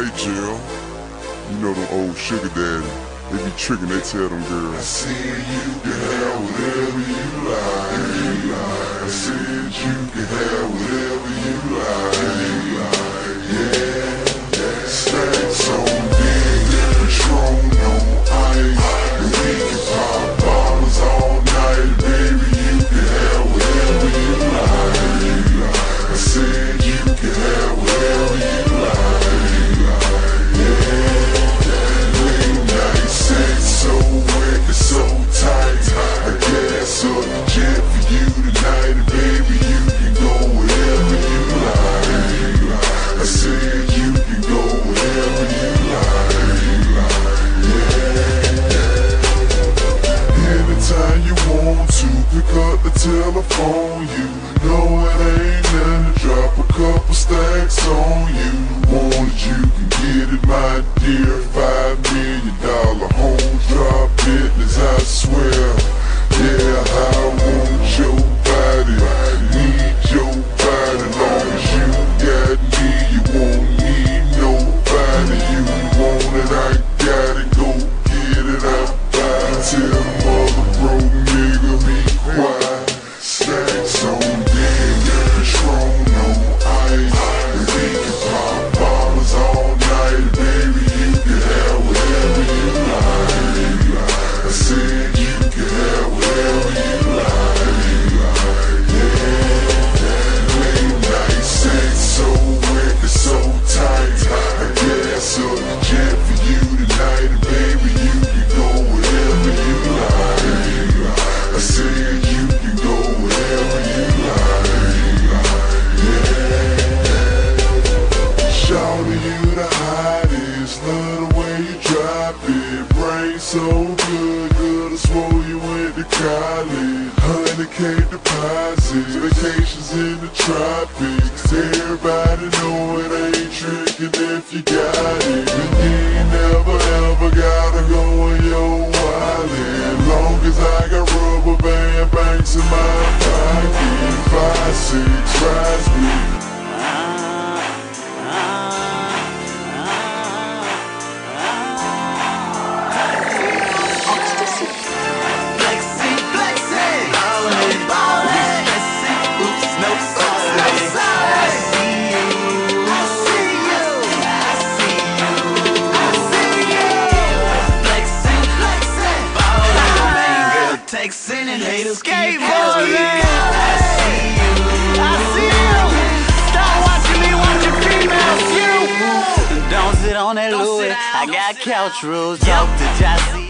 Hey Jill, you know them old sugar daddy, they be tricking, they tell them girls, I said you can have whatever you like. I said you can have whatever you like. Yeah, stacks on deck, Patron on ice, and we can pop bottles all night, baby. You can have whatever you like. I said you can have whatever you like. Telephone, you know it ain't nothing to drop a couple stacks on you. Want it, you can get it, my dear. $5 million home drop business, I swear. Yeah, I want your body, need your body. Long as you got me, you won't need nobody. You want it, I got it, go get it, I buy it. Tell mother broke nigga be quiet. Stacks on deck, Patron on ice, and we can pop bottles all night, baby. You can have whatever you like. I said you can have whatever you like. Yeah, late night sex, so wicked, so tight. I gas up the jet for you tonight, and baby, you can go wherever you like. I said you can go wherever you like. Yeah. Shawty, you the hottest. Love the way you drop it. Brain so good, good I swore you went to college. 100K deposits, vacations in the tropics. Everybody know it ain't tricking if you got it. And you ain't never ever gotta go in your wallet. Long as I got rubber band banks in my pocket. 5, 6, rise with and haters skateboarding. I see you. Stop watching me, watch your females. You don't sit on that Louis. I got couch rules. Talk to Jossie.